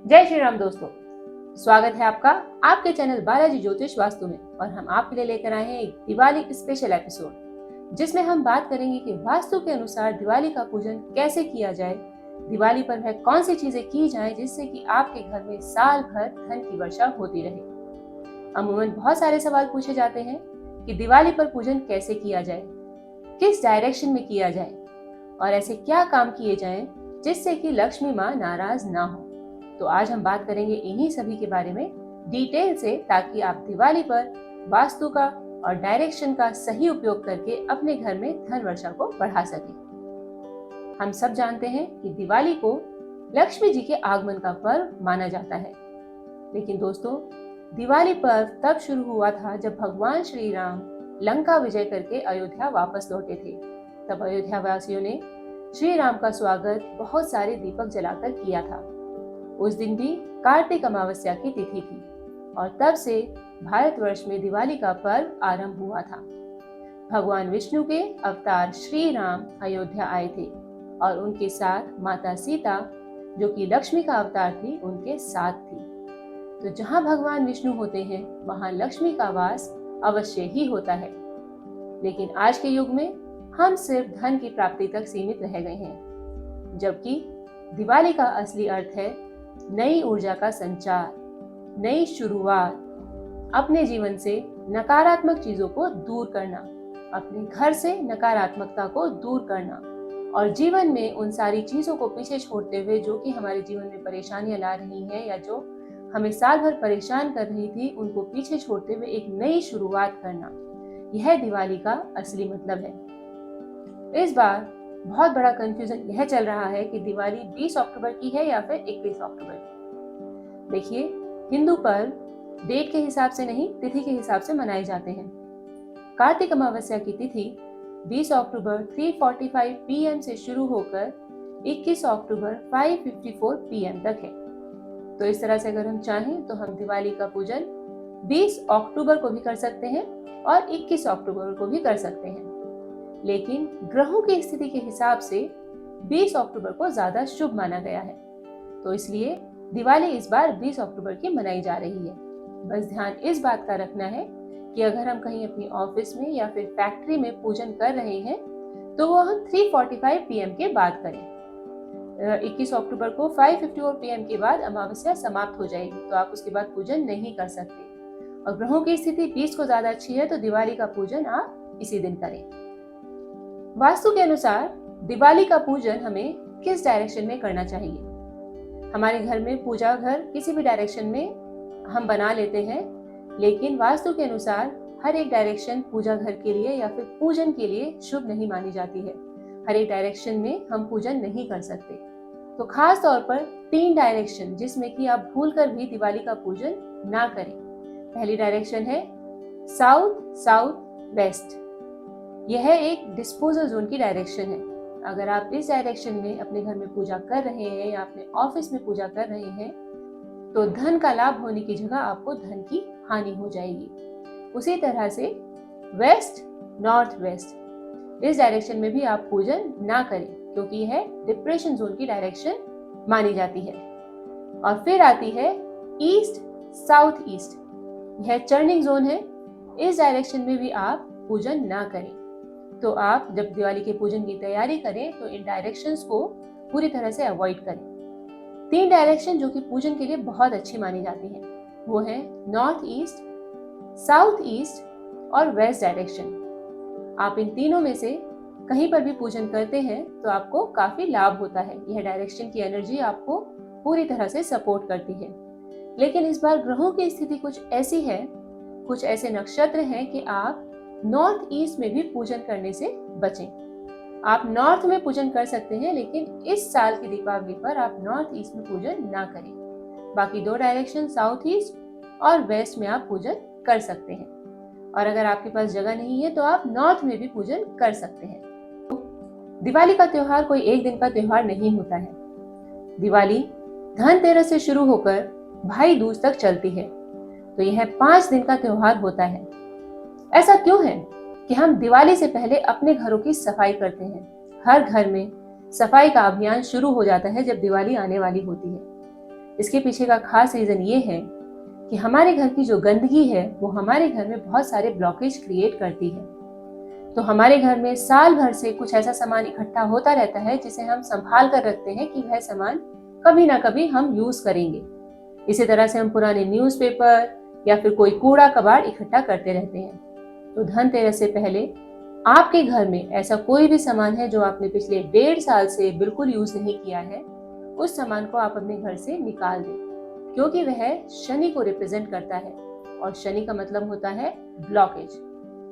जय श्री राम दोस्तों, स्वागत है आपका आपके चैनल बालाजी ज्योतिष वास्तु में। और हम आपके लिए लेकर आए हैं एक दिवाली स्पेशल एपिसोड, जिसमें हम बात करेंगे कि वास्तु के अनुसार दिवाली का पूजन कैसे किया जाए, दिवाली पर वह कौन सी चीजें की जाएं जिससे कि आपके घर में साल भर धन की वर्षा होती रहे। अमूमन बहुत सारे सवाल पूछे जाते हैं कि दिवाली पर पूजन कैसे किया जाए, किस डायरेक्शन में किया जाए और ऐसे क्या काम किए जाएं जिससे कि लक्ष्मी माँ नाराज ना हो। तो आज हम बात करेंगे इन्हीं सभी के बारे में डिटेल से, ताकि आप दिवाली पर वास्तु का और डायरेक्शन का सही उपयोग करके अपने घर में धन वर्षा को बढ़ा सकें। हम सब जानते हैं कि दिवाली को लक्ष्मी जी के आगमन का पर्व माना जाता है, लेकिन दोस्तों दिवाली पर्व तब शुरू हुआ था जब भगवान श्री राम लंका विजय करके अयोध्या वापस लौटे थे। तब अयोध्या वासियों ने श्री राम का स्वागत बहुत सारे दीपक जलाकर किया था। उस दिन भी कार्तिक अमावस्या की तिथि थी और तब से भारतवर्ष में दिवाली का पर्व आरंभ हुआ था। भगवान विष्णु के अवतार श्री राम अयोध्या आए थे और उनके साथ माता सीता, जो कि लक्ष्मी का अवतार थी, उनके साथ थी। तो जहाँ भगवान विष्णु होते हैं वहाँ लक्ष्मी का वास अवश्य ही होता है। लेकिन आज के युग में हम सिर्फ धन की प्राप्ति तक सीमित रह गए हैं, जबकि दिवाली का असली अर्थ है नई ऊर्जा का संचार, नई शुरुआत, अपने जीवन से नकारात्मक चीजों को दूर करना, अपने घर से नकारात्मकता को दूर करना और जीवन में उन सारी चीजों को पीछे छोड़ते हुए जो कि हमारे जीवन में परेशानियां ला रही हैं या जो हमें साल भर परेशान कर रही थी, उनको पीछे छोड़ते हुए एक नई शुरुआत करना। यह दिवाली का असली मतलब है। इस बार बहुत बड़ा कंफ्यूजन यह चल रहा है कि दिवाली 20 अक्टूबर की है या फिर 21 अक्टूबर की। देखिए, हिंदू पर्व डेट के हिसाब से नहीं, तिथि के हिसाब से मनाए जाते हैं। कार्तिक अमावस्या की तिथि 20 अक्टूबर 3:45 PM से शुरू होकर 21 अक्टूबर 5:54 PM तक है। तो इस तरह से अगर हम चाहें तो हम दिवाली का पूजन 20 अक्टूबर को भी कर सकते हैं और 21 अक्टूबर को भी कर सकते हैं, लेकिन ग्रहों की स्थिति के हिसाब से 20 अक्टूबर को ज्यादा शुभ माना गया है। तो इसलिए दिवाली इस बार 20 अक्टूबर की मनाई जा रही है। बस ध्यान इस बात का रखना है कि अगर हम कहीं अपनी ऑफिस में या फिर फैक्ट्री में पूजन कर रहे हैं तो वो हम 3:45 PM के बाद करें। 21 अक्टूबर को 5:54 PM के बाद अमावस्या समाप्त हो जाएगी, तो आप उसके बाद पूजन नहीं कर सकते। और ग्रहों की स्थिति 20 को ज्यादा अच्छी है तो दिवाली का पूजन आप इसी दिन करें। वास्तु के अनुसार दिवाली का पूजन हमें किस डायरेक्शन में करना चाहिए। हमारे घर में पूजा घर किसी भी डायरेक्शन में हम बना लेते हैं, लेकिन वास्तु के अनुसार हर एक डायरेक्शन पूजा घर के लिए या फिर पूजन के लिए शुभ नहीं मानी जाती है। हर एक डायरेक्शन में हम पूजन नहीं कर सकते। तो खास तौर पर 3 डायरेक्शन जिसमें कि आप भूलकर भी दिवाली का पूजन ना करें। पहली डायरेक्शन है साउथ साउथ वेस्ट। यह एक डिस्पोजल जोन की डायरेक्शन है। अगर आप इस डायरेक्शन में अपने घर में पूजा कर रहे हैं या अपने ऑफिस में पूजा कर रहे हैं तो धन का लाभ होने की जगह आपको धन की हानि हो जाएगी। उसी तरह से वेस्ट नॉर्थ वेस्ट, इस डायरेक्शन में भी आप पूजन ना करें, क्योंकि यह डिप्रेशन जोन की डायरेक्शन मानी जाती है। और फिर आती है ईस्ट साउथ ईस्ट, यह चर्निंग जोन है। इस डायरेक्शन में भी आप पूजन ना करें। तो आप जब दिवाली के पूजन की तैयारी करें तो इन डायरेक्शंस को पूरी तरह से अवॉइड करें। 3 डायरेक्शन जो कि पूजन के लिए बहुत अच्छी मानी जाती हैं वो है नॉर्थ ईस्ट, साउथ ईस्ट और वेस्ट डायरेक्शन। आप इन तीनों में से कहीं पर भी पूजन करते हैं तो आपको काफी लाभ होता है। यह डायरेक्शन की एनर्जी आपको पूरी तरह से सपोर्ट करती है। लेकिन इस बार ग्रहों की स्थिति कुछ ऐसी है, कुछ ऐसे नक्षत्र हैं कि आप नॉर्थ ईस्ट में भी पूजन करने से बचें। आप नॉर्थ में पूजन कर सकते हैं, लेकिन इस साल की दीपावली पर आप नॉर्थ ईस्ट में पूजन ना करें। बाकी 2 डायरेक्शन साउथ ईस्ट और वेस्ट में आप पूजन कर सकते हैं। और अगर आपके पास जगह नहीं है तो आप नॉर्थ में भी पूजन कर सकते हैं। दिवाली का त्योहार कोई एक दिन का त्योहार नहीं होता है। दिवाली धनतेरस से शुरू होकर भाई दूज तक चलती है, तो यह 5 दिन का त्योहार होता है। ऐसा क्यों है कि हम दिवाली से पहले अपने घरों की सफाई करते हैं। हर घर में सफाई का अभियान शुरू हो जाता है जब दिवाली आने वाली होती है। इसके पीछे का खास रीजन ये है कि हमारे घर की जो गंदगी है वो हमारे घर में बहुत सारे ब्लॉकेज क्रिएट करती है। तो हमारे घर में साल भर से कुछ ऐसा सामान इकट्ठा होता रहता है जिसे हम संभाल कर रखते हैं कि वह सामान कभी ना कभी हम यूज करेंगे। इसी तरह से हम पुराने न्यूज़पेपर या फिर कोई कूड़ा कबाड़ इकट्ठा करते रहते हैं। तो धनतेरस से पहले आपके घर में ऐसा कोई भी सामान है जो आपने पिछले 1.5 साल से बिल्कुल यूज नहीं किया है, उस सामान को आप अपने घर से निकाल दें, क्योंकि वह शनि को रिप्रेजेंट करता है और शनि का मतलब होता है ब्लॉकेज।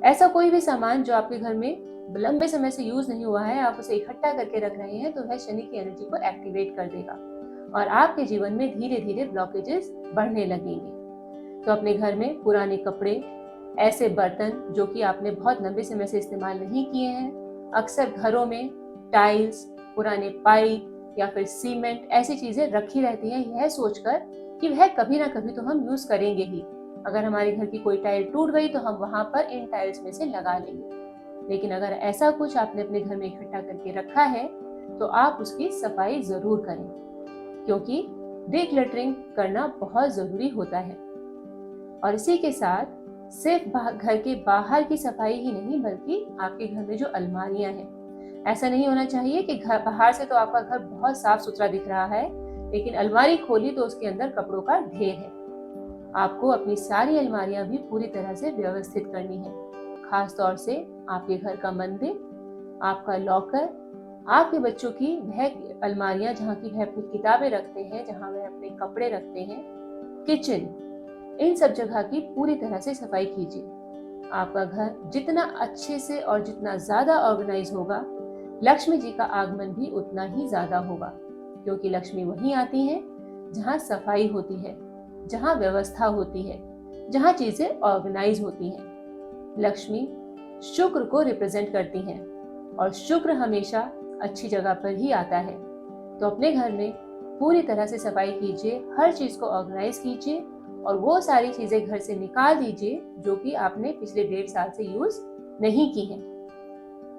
ऐसा कोई भी सामान जो आपके घर में लंबे समय से यूज नहीं हुआ है, आप उसे इकट्ठा करके रख रहे हैं, तो वह शनि की एनर्जी को एक्टिवेट कर देगा और आपके जीवन में धीरे धीरे ब्लॉकेजेस बढ़ने लगेंगे। तो अपने घर में पुराने कपड़े, ऐसे बर्तन जो कि आपने बहुत लंबे समय से इस्तेमाल नहीं किए हैं, अक्सर घरों में टाइल्स, पुराने पाइप या फिर सीमेंट ऐसी चीजें रखी रहती हैं, यह सोचकर कि वह कभी ना कभी तो हम यूज करेंगे ही। अगर हमारे घर की कोई टाइल टूट गई तो हम वहां पर इन टाइल्स में से लगा लेंगे। लेकिन अगर ऐसा कुछ आपने अपने घर में इकट्ठा करके रखा है तो आप उसकी सफाई जरूर करें, क्योंकि डिक्लटरिंग करना बहुत जरूरी होता है। और इसी के साथ सिर्फ घर के बाहर की सफाई ही नहीं, बल्कि आपके घर में जो अलमारियां हैं, ऐसा नहीं होना चाहिए कि घर बाहर से तो आपका घर बहुत साफ सुथरा दिख रहा है, लेकिन अलमारी खोली तो उसके अंदर कपड़ों का ढेर है। आपको अपनी सारी अलमारियां भी पूरी तरह से व्यवस्थित करनी है। खास तौर से आपके घर का मंदिर, आपका लॉकर, आपके बच्चों की वह अलमारियां जहाँ की वह अपनी किताबें रखते हैं, जहाँ वह अपने कपड़े रखते हैं, किचन, इन सब जगह की पूरी तरह से सफाई कीजिए। आपका घर जितना अच्छे से और जितना ज्यादा ऑर्गेनाइज होगा, लक्ष्मी जी का आगमन भी उतना ही ज्यादा होगा, क्योंकि लक्ष्मी वहीं आती है जहाँ सफाई होती है, जहाँ व्यवस्था होती है, जहाँ चीजें ऑर्गेनाइज होती हैं। लक्ष्मी शुक्र को रिप्रेजेंट करती हैं और शुक्र हमेशा अच्छी जगह पर ही आता है। तो अपने घर में पूरी तरह से सफाई कीजिए, हर चीज को ऑर्गेनाइज कीजिए और वो सारी चीजें घर से निकाल दीजिए जो कि आपने पिछले 1.5 साल से यूज नहीं की हैं।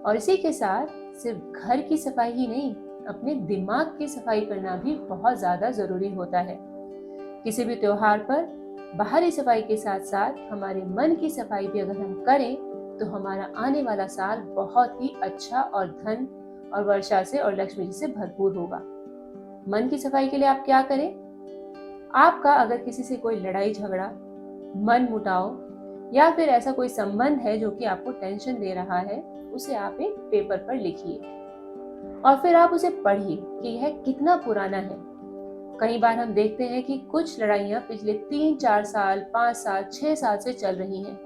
और इसी के साथ सिर्फ घर की सफाई ही नहीं, अपने दिमाग की सफाई करना भी बहुत ज्यादा जरूरी होता है। किसी भी त्योहार पर बाहरी सफाई के साथ साथ हमारे मन की सफाई भी अगर हम करें तो हमारा आने वाला साल बहुत ही अच्छा और धन और वर्षा से और लक्ष्मी जी से भरपूर होगा। मन की सफाई के लिए आप क्या करें? आपका अगर किसी से कोई लड़ाई झगड़ा, मन मुटाव या फिर ऐसा कोई संबंध है जो कि आपको टेंशन दे रहा है, उसे आप एक पेपर पर लिखिए और फिर आप उसे पढ़िए कि यह कितना पुराना है। कई बार हम देखते हैं कि कुछ लड़ाइयाँ पिछले 3-4 साल, 5 साल, 6 साल से चल रही हैं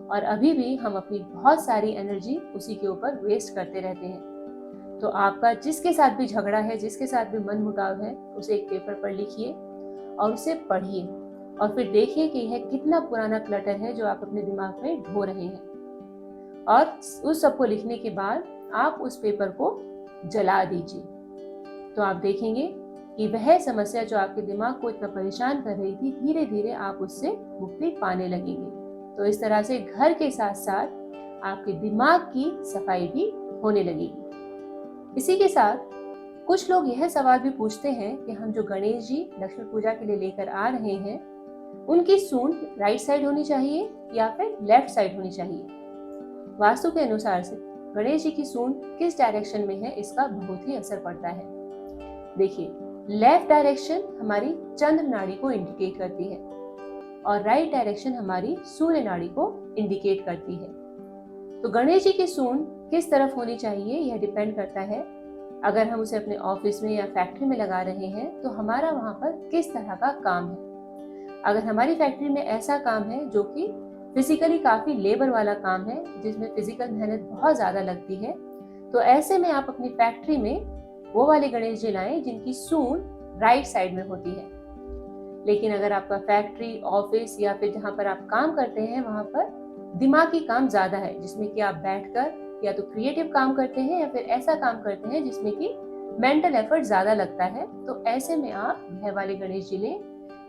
और अभी भी हम अपनी बहुत सारी एनर्जी उसी के ऊपर वेस्ट करते रहते हैं। तो आपका जिसके साथ भी झगड़ा है, जिसके साथ भी मन मुटाव है, उसे एक पेपर पर लिखिए और उसे पढ़िए और फिर देखिए कि यह कितना पुराना क्लटर है जो आप अपने दिमाग में ढो रहे हैं। और उस सबको लिखने के बाद आप उस पेपर को जला दीजिए। तो आप देखेंगे कि वह समस्या जो आपके दिमाग को इतना परेशान कर रही थी, धीरे धीरे आप उससे मुक्ति पाने लगेंगे। तो इस तरह से घर के साथ साथ आपके दिमाग की सफाई भी होने लगेगी। इसी के साथ कुछ लोग यह सवाल भी पूछते हैं कि हम जो गणेश जी लक्ष्मी पूजा के लिए लेकर आ रहे हैं, उनकी सूंड राइट साइड होनी चाहिए या फिर लेफ्ट साइड होनी चाहिए। वास्तु के अनुसार से गणेश जी की सूंड किस डायरेक्शन में है, इसका बहुत ही असर पड़ता है। देखिए, लेफ्ट डायरेक्शन हमारी चंद्र नाड़ी को इंडिकेट करती है और राइट डायरेक्शन हमारी सूर्य नाड़ी को इंडिकेट करती है। तो गणेश जी की सूंड किस तरफ होनी चाहिए यह डिपेंड करता है। अगर हम उसे अपने ऑफिस में या फैक्ट्री में लगा रहे हैं तो हमारा वहां पर किस तरह का काम है। अगर हमारी फैक्ट्री में ऐसा काम है जो कि फिजिकली काफी लेबर वाला काम है, जिसमें फिजिकल मेहनत बहुत ज्यादा लगती है, तो ऐसे में आप अपनी फैक्ट्री में वो वाले गणेश जी लाएं जिनकी सूंड राइट साइड में होती है। लेकिन अगर आपका फैक्ट्री, ऑफिस या फिर जहाँ पर आप काम करते हैं वहां पर दिमागी काम ज्यादा है, जिसमें कि आप बैठकर या तो क्रिएटिव काम करते हैं या फिर ऐसा काम करते हैं जिसमें कि मेंटल एफर्ट ज्यादा लगता है, तो ऐसे में आप यह वाले गणेश जी लें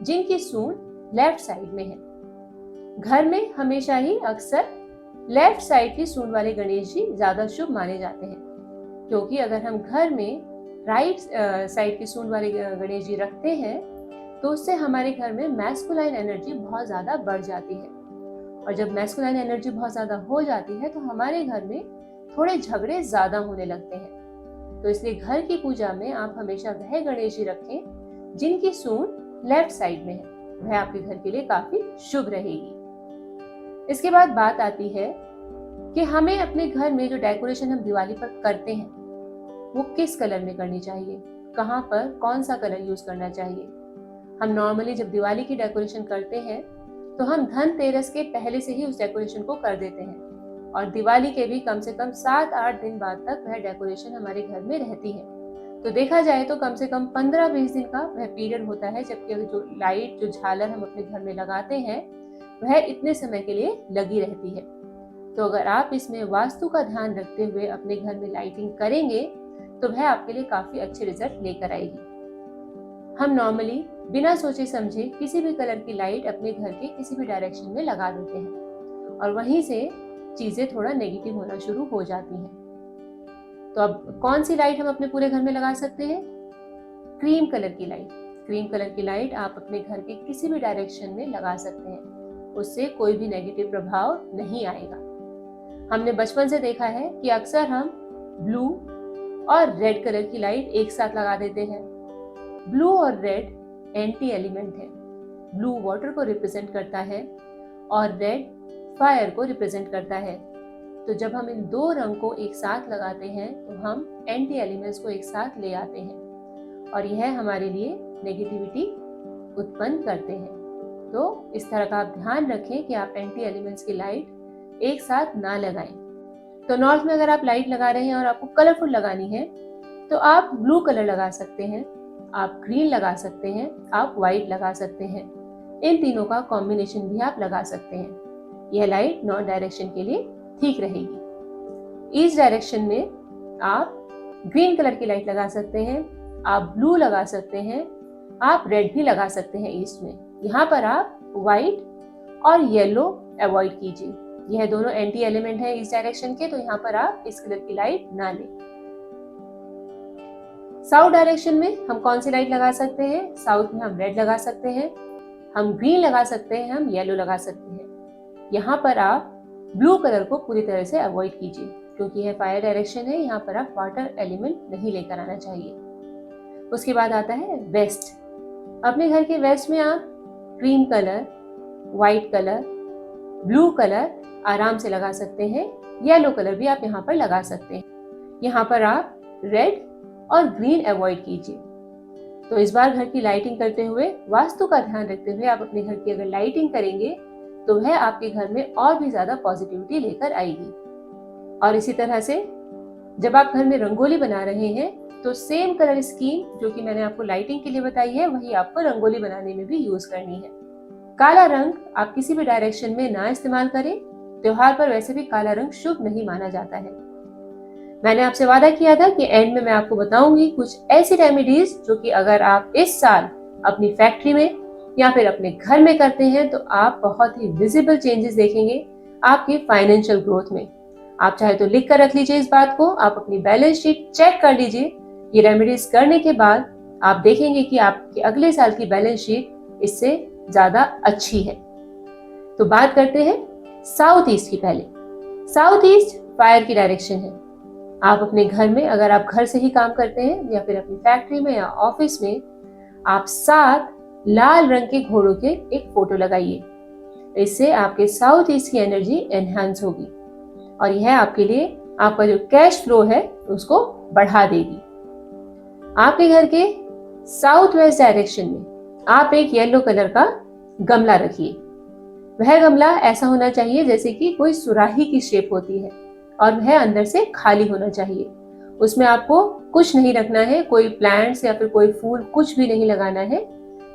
जिनकी सूंड लेफ्ट साइड में है। घर में हमेशा ही अक्सर लेफ्ट साइड की सूंड वाले गणेश जी ज्यादा शुभ माने जाते हैं, क्योंकि अगर हम घर में राइट साइड की सूंड वाले गणेश जी रखते हैं तो उससे हमारे घर में मैस्कुलाइन एनर्जी बहुत ज़्यादा बढ़ जाती है। और जब मैस्कुलाइन एनर्जी बहुत ज़्यादा हो जाती है तो हमारे घर में थोड़े झगड़े ज़्यादा होने लगते हैं। तो इसलिए घर की पूजा में आप हमेशा वह गणेश जी रखें जिनकी सूंड लेफ्ट साइड में है, वह आपके घर के लिए काफी शुभ रहेगी। इसके बाद बात आती है कि हमें अपने घर में जो डेकोरेशन हम दिवाली पर करते हैं वो किस कलर में करनी चाहिए, कहाँ पर कौन सा कलर यूज करना चाहिए। हम नॉर्मली जब दिवाली की डेकोरेशन करते हैं तो हम धनतेरस के पहले से ही उस डेकोरेशन को कर देते हैं और दिवाली के भी कम से कम 7-8 दिन बाद तक वह डेकोरेशन हमारे घर में रहती है। तो देखा जाए तो कम से कम 15-20 दिन का वह पीरियड होता है, जबकि जो लाइट जो झालर हम अपने घर में लगाते हैं वह इतने समय के लिए लगी रहती है। तो अगर आप इसमें वास्तु का ध्यान रखते हुए अपने घर में लाइटिंग करेंगे तो वह आपके लिए काफी अच्छे रिजल्ट लेकर आएगी। हम नॉर्मली बिना सोचे समझे किसी भी कलर की लाइट अपने घर के किसी भी डायरेक्शन में लगा देते हैं और वहीं से चीजें थोड़ा नेगेटिव होना शुरू हो जाती हैं। तो अब कौन सी लाइट हम अपने पूरे घर में लगा सकते हैं? क्रीम कलर की लाइट। क्रीम कलर की लाइट आप अपने घर के किसी भी डायरेक्शन में लगा सकते हैं, उससे कोई भी नेगेटिव प्रभाव नहीं आएगा। हमने बचपन से देखा है कि अक्सर हम ब्लू और रेड कलर की लाइट एक साथ लगा देते हैं। ब्लू और रेड एंटी एलिमेंट है। ब्लू वाटर को रिप्रेजेंट करता है और रेड फायर को रिप्रेजेंट करता है। तो जब हम इन दो रंग को एक साथ लगाते हैं तो हम एंटी एलिमेंट्स को एक साथ ले आते हैं और यह हमारे लिए नेगेटिविटी उत्पन्न करते हैं। तो इस तरह का आप ध्यान रखें कि आप एंटी एलिमेंट्स की लाइट एक साथ ना लगाएं। तो नॉर्थ में अगर आप लाइट लगा रहे हैं और आपको कलरफुल लगानी है तो आप ब्लू कलर लगा सकते हैं, आप ग्रीन लगा सकते हैं, आप व्हाइट लगा सकते हैं। इन तीनों का कॉम्बिनेशन भी आप लगा सकते हैं। यह लाइट नॉर्थ डायरेक्शन के लिए ठीक रहेगी। ईस्ट डायरेक्शन में आप ग्रीन कलर की लाइट लगा सकते हैं, आप ब्लू लगा सकते हैं, आप रेड भी लगा सकते हैं ईस्ट में। यहाँ पर आप व्हाइट और येलो अवॉइड कीजिए, यह दोनों एंटी एलिमेंट है इस डायरेक्शन के, तो यहाँ पर आप इस कलर की लाइट ना लें। साउथ डायरेक्शन में हम कौन सी लाइट लगा सकते हैं? साउथ में हम रेड लगा सकते हैं, हम ग्रीन लगा सकते हैं, हम येलो लगा सकते हैं। यहाँ पर आप ब्लू कलर को पूरी तरह से अवॉइड कीजिए क्योंकि यह फायर डायरेक्शन है, यहाँ पर आप वाटर एलिमेंट नहीं लेकर आना चाहिए। उसके बाद आता है वेस्ट। अपने घर के वेस्ट में आप cream colour, white colour, blue colour आराम से लगा सकते हैं। येलो कलर भी आप यहाँ पर लगा सकते हैं। यहाँ पर आप रेड और ग्रीन अवॉइड कीजिए। तो इस बार घर की लाइटिंग करते हुए वास्तु का ध्यान रखते हुए आप अपने घर की अगर लाइटिंग करेंगे तो वह आपके घर में और भी ज्यादा पॉजिटिविटी लेकर आएगी। और इसी तरह से जब आप घर में रंगोली बना रहे हैं तो सेम कलर स्कीम जो कि मैंने आपको लाइटिंग के लिए बताई है वही आपको रंगोली बनाने में भी यूज करनी है। काला रंग आप किसी भी डायरेक्शन में ना इस्तेमाल करें। त्योहार पर वैसे भी काला रंग शुभ नहीं माना जाता है। मैंने आपसे वादा किया था कि एंड में मैं आपको बताऊंगी कुछ ऐसी रेमेडीज जो कि अगर आप इस साल अपनी फैक्ट्री में या फिर अपने घर में करते हैं तो आप बहुत ही विजिबल चेंजेस देखेंगे आपकी फाइनेंशियल ग्रोथ में। आप चाहे तो लिख कर रख लीजिए इस बात को, आप अपनी बैलेंस शीट चेक कर लीजिए। ये रेमेडीज करने के बाद आप देखेंगे कि आपके अगले साल की बैलेंस शीट इससे ज्यादा अच्छी है। तो बात करते हैं साउथ ईस्ट की। पहले साउथ ईस्ट फायर की डायरेक्शन है। आप अपने घर में अगर आप घर से ही काम करते हैं या फिर अपनी फैक्ट्री में या ऑफिस में आप 7 लाल रंग के घोड़ों के एक फोटो लगाइए। इससे आपके साउथ ईस्ट की एनर्जी एनहांस होगी और यह आपके लिए आपका जो कैश फ्लो है उसको बढ़ा देगी। आपके घर के साउथ वेस्ट डायरेक्शन में आप एक येलो कलर का गमला रखिए। वह गमला ऐसा होना चाहिए जैसे कि कोई सुराही की शेप होती है और वह अंदर से खाली होना चाहिए। उसमें आपको कुछ नहीं रखना है, कोई प्लांट्स या फिर कोई फूल कुछ भी नहीं लगाना है।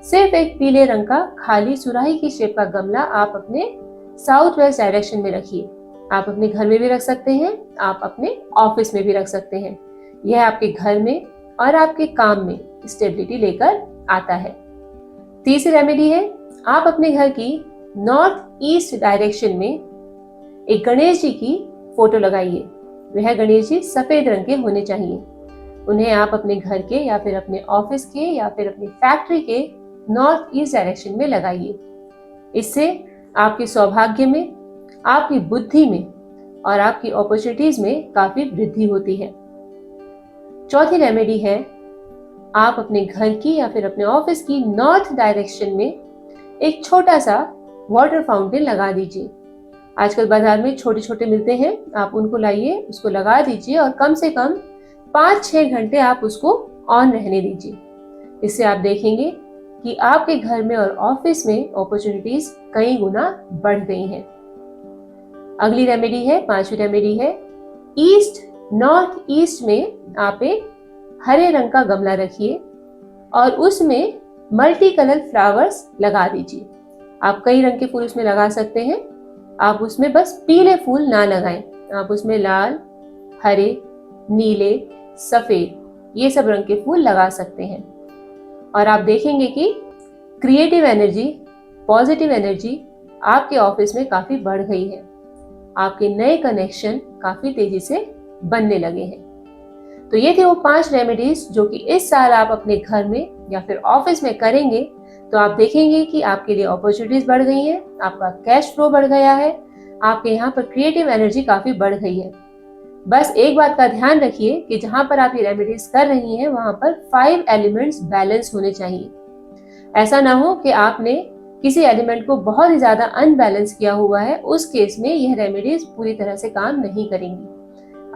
सिर्फ एक पीले रंग का खाली सुराही की शेप का गमला आप अपने साउथ वेस्ट डायरेक्शन में रखिए। आप अपने घर में भी रख सकते हैं, आप अपने ऑफिस में भी रख सकते हैं। यह आपके घर में और आपके काम में स्टेबिलिटी लेकर आता है। तीसरी रेमेडी है, आप अपने घर की नॉर्थ ईस्ट डायरेक्शन में एक गणेश जी की फोटो लगाइए। वह गणेश जी सफेद रंग के होने चाहिए। उन्हें आप अपने घर के या फिर अपने ऑफिस के या फिर अपनी फैक्ट्री के नॉर्थ ईस्ट डायरेक्शन में लगाइए। इससे आपके सौभाग्य में, आपकी बुद्धि में और आपकी अपॉर्चुनिटीज में काफी वृद्धि होती है। चौथी रेमेडी है, आप अपने घर की या फिर अपने ऑफिस की नॉर्थ डायरेक्शन में एक छोटा सा वाटर फाउंटेन लगा दीजिए। आजकल बाजार में छोटे छोटे मिलते हैं, आप उनको लाइए, उसको लगा दीजिए और कम से कम 5-6 घंटे आप उसको ऑन रहने दीजिए। इससे आप देखेंगे कि आपके घर में और ऑफिस में अपॉर्चुनिटीज कई गुना बढ़ गई हैं। अगली रेमेडी है, 5वीं रेमेडी है, ईस्ट नॉर्थ ईस्ट में आप एक हरे रंग का गमला रखिए और उसमें मल्टी कलर फ्लावर्स लगा दीजिए। आप कई रंग के फूल उसमें लगा सकते हैं। आप उसमें बस पीले फूल ना लगाएं, आप उसमें लाल, हरे, नीले, सफेद ये सब रंग के फूल लगा सकते हैं। और आप देखेंगे कि क्रिएटिव एनर्जी, पॉजिटिव एनर्जी आपके ऑफिस में काफी बढ़ गई है। आपके नए कनेक्शन काफी तेजी से बनने लगे हैं। तो ये थे वो 5 रेमेडीज जो कि इस साल आप अपने घर में या फिर ऑफिस में करेंगे तो आप देखेंगे कि आपके लिए अपॉर्चुनिटीज बढ़ गई हैं, आपका कैश फ्लो बढ़ गया है, आपके यहाँ पर क्रिएटिव एनर्जी काफी बढ़ गई है। बस एक बात का ध्यान रखिए कि जहां पर आप ये रेमेडीज कर रही हैं वहां पर 5 एलिमेंट्स बैलेंस होने चाहिए। ऐसा ना हो कि आपने किसी एलिमेंट को बहुत ही ज्यादा अनबैलेंस किया हुआ है, उस केस में यह रेमेडीज पूरी तरह से काम नहीं करेंगी।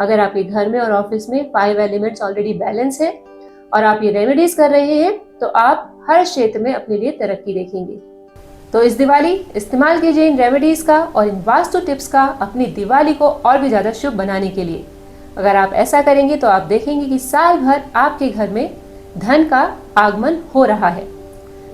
अगर आपके घर में और ऑफिस में 5 एलिमेंट्स ऑलरेडी बैलेंस है और आप ये रेमेडीज कर रहे हैं तो आप हर क्षेत्र में अपने लिए तरक्की देखेंगे। तो इस दिवाली इस्तेमाल कीजिए इन रेमेडीज का और इन वास्तु टिप्स का अपनी दिवाली को और भी ज्यादा शुभ बनाने के लिए। अगर आप ऐसा करेंगे तो आप देखेंगे कि साल भर आपके घर में धन का आगमन हो रहा है।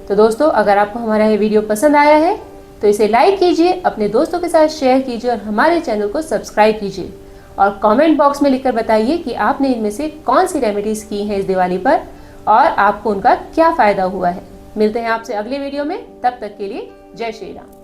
तो दोस्तों, अगर आपको हमारा ये वीडियो पसंद आया है तो इसे लाइक कीजिए, अपने दोस्तों के साथ शेयर कीजिए और हमारे चैनल को सब्सक्राइब कीजिए और कमेंट बॉक्स में लिखकर बताइए कि आपने इनमें से कौन सी रेमेडीज की हैं इस दिवाली पर और आपको उनका क्या फायदा हुआ है। मिलते हैं आपसे अगले वीडियो में, तब तक के लिए जय श्री राम।